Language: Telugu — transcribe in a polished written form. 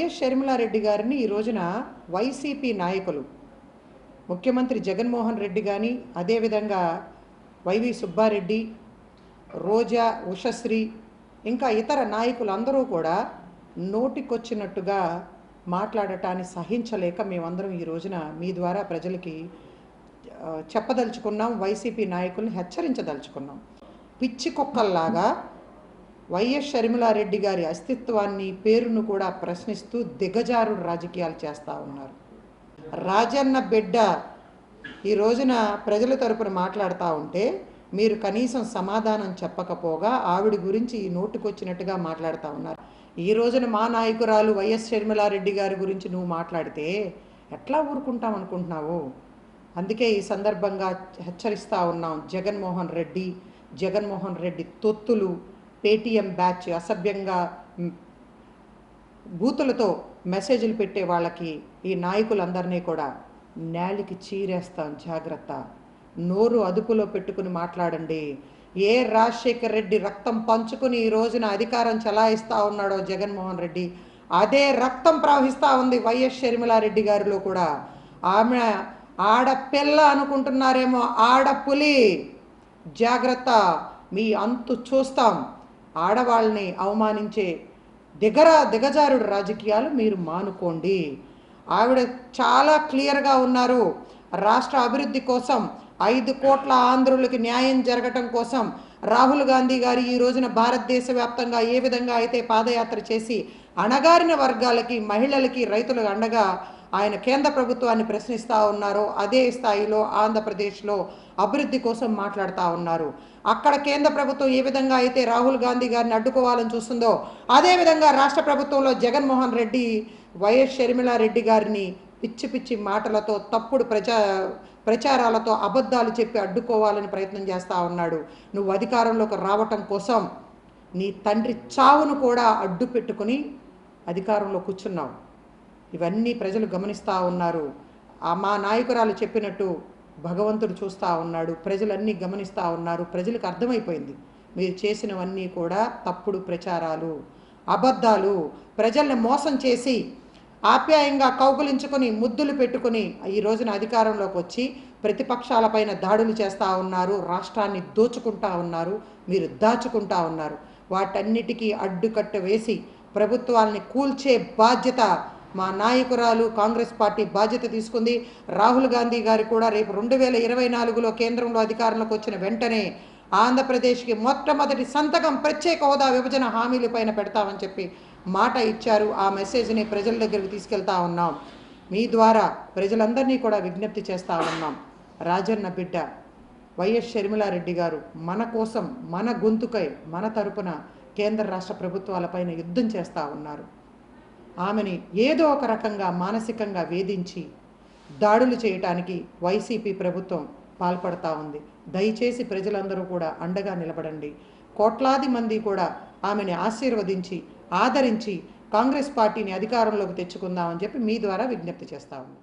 వైఎస్ షర్మిలారెడ్డి గారిని ఈ రోజున వైసీపీ నాయకులు ముఖ్యమంత్రి జగన్మోహన్ రెడ్డి కానీ, అదేవిధంగా వైవి సుబ్బారెడ్డి, రోజా, ఉషశ్రీ, ఇంకా ఇతర నాయకులందరూ కూడా నోటికొచ్చినట్టుగా మాట్లాడటాన్ని సహించలేక మేమందరం ఈ రోజున మీ ద్వారా ప్రజలకి చెప్పదలుచుకున్నాం. వైసీపీ నాయకుల్ని హెచ్చరించదలుచుకున్నాం. పిచ్చి కుక్కల్లాగా వైఎస్ షర్మిలారెడ్డి గారి అస్తిత్వాన్ని, పేరును కూడా ప్రశ్నిస్తూ దిగజారుడు రాజకీయాలు చేస్తూ ఉన్నారు. రాజన్న బిడ్డ ఈ రోజున ప్రజల తరపున మాట్లాడుతూ ఉంటే మీరు కనీసం సమాధానం చెప్పకపోగా ఆవిడ గురించి నోటికొచ్చినట్టుగా మాట్లాడుతూ ఉన్నారు. ఈ రోజున మా నాయకురాలు వైఎస్ షర్మిలారెడ్డి గారి గురించి నువ్వు మాట్లాడితే ఎట్లా ఊరుకుంటాం అనుకుంటున్నావు? అందుకే ఈ సందర్భంగా హెచ్చరిస్తూ ఉన్నాం. జగన్మోహన్ రెడ్డి తొత్తులు, పేటీఎం బ్యాచ్, అసభ్యంగా బూతులతో మెసేజ్లు పెట్టే వాళ్ళకి ఈ నాయకులందరినీ కూడా నేలికి చీరేస్తాం, జాగ్రత్త. నోరు అదుపులో పెట్టుకుని మాట్లాడండి. ఏ రాజశేఖర్ రెడ్డి రక్తం పంచుకుని ఈ రోజున అధికారం చలాయిస్తూ ఉన్నాడో జగన్మోహన్ రెడ్డి, అదే రక్తం ప్రవహిస్తూ ఉంది వైఎస్ షర్మిలారెడ్డి గారిలో కూడా. ఆమె ఆడపిల్ల అనుకుంటున్నారేమో, ఆడపులి. జాగ్రత్త, మీ అంతు చూస్తాం. ఆడవాళ్ళని అవమానించే దిగజారుడు రాజకీయాలు మీరు మానుకోండి. ఆవిడ చాలా క్లియర్గా ఉన్నారు. రాష్ట్ర అభివృద్ధి కోసం, 5 కోట్ల ఆంధ్రులకి న్యాయం జరగటం కోసం రాహుల్ గాంధీ గారు ఈ రోజున భారతదేశ వ్యాప్తంగా ఏ విధంగా అయితే పాదయాత్ర చేసి అణగారిన వర్గాలకి, మహిళలకి, రైతులకు అండగా ఆయన కేంద్ర ప్రభుత్వాన్ని ప్రశ్నిస్తూ ఉన్నారో అదే స్థాయిలో ఆంధ్రప్రదేశ్లో అభివృద్ధి కోసం మాట్లాడుతూ ఉన్నారు. అక్కడ కేంద్ర ప్రభుత్వం ఏ విధంగా అయితే రాహుల్ గాంధీ గారిని అడ్డుకోవాలని చూస్తుందో అదేవిధంగా రాష్ట్ర ప్రభుత్వంలో జగన్మోహన్ రెడ్డి వైఎస్ షర్మిలారెడ్డి గారిని పిచ్చి పిచ్చి మాటలతో, తప్పుడు ప్రచారాలతో, అబద్ధాలు చెప్పి అడ్డుకోవాలని ప్రయత్నం చేస్తూ ఉన్నాడు. నువ్వు అధికారంలోకి రావటం కోసం నీ తండ్రి చావును కూడా అడ్డు పెట్టుకుని అధికారంలో కూర్చున్నావు. ఇవన్నీ ప్రజలు గమనిస్తూ ఉన్నారు. మా నాయకురాలు చెప్పినట్టు భగవంతుడు చూస్తూ ఉన్నాడు. ప్రజలన్నీ గమనిస్తూ ఉన్నారు. ప్రజలకు అర్థమైపోయింది మీరు చేసినవన్నీ కూడా తప్పుడు ప్రచారాలు, అబద్ధాలు. ప్రజల్ని మోసం చేసి ఆప్యాయంగా కౌగులించుకొని ముద్దులు పెట్టుకుని ఈ రోజున అధికారంలోకి వచ్చి ప్రతిపక్షాలపైన దాడులు చేస్తూ ఉన్నారు. రాష్ట్రాన్ని దోచుకుంటా ఉన్నారు, మీరు దాచుకుంటా ఉన్నారు. వాటన్నిటికీ అడ్డుకట్ట వేసి ప్రభుత్వాల్ని కూల్చే బాధ్యత మా నాయకురాలు కాంగ్రెస్ పార్టీ బాధ్యత తీసుకుంది. రాహుల్ గాంధీ గారు కూడా రేపు 2024లో కేంద్రంలో అధికారంలోకి వచ్చిన వెంటనే ఆంధ్రప్రదేశ్కి మొట్టమొదటి సంతకం ప్రత్యేక హోదా విభజన హామీలపైన పెడతామని చెప్పి మాట ఇచ్చారు. ఆ మెసేజ్ని ప్రజల దగ్గరికి తీసుకెళ్తా ఉన్నాం. మీ ద్వారా ప్రజలందరినీ కూడా విజ్ఞప్తి చేస్తూ ఉన్నాం. రాజన్న బిడ్డ వైఎస్ షర్మిలారెడ్డి గారు మన కోసం, మన గొంతుకై, మన తరపున కేంద్ర రాష్ట్ర ప్రభుత్వాలపైన యుద్ధం చేస్తూ ఉన్నారు. ఆమెని ఏదో ఒక రకంగా మానసికంగా వేధించి దాడులు చేయటానికి వైసీపీ ప్రభుత్వం పాల్పడతా ఉంది. దయచేసి ప్రజలందరూ కూడా అండగా నిలబడండి. కోట్లాది మంది కూడా ఆమెని ఆశీర్వదించి, ఆదరించి కాంగ్రెస్ పార్టీని అధికారంలోకి తెచ్చుకుందామని చెప్పి మీ ద్వారా విజ్ఞప్తి చేస్తా ఉన్నాం.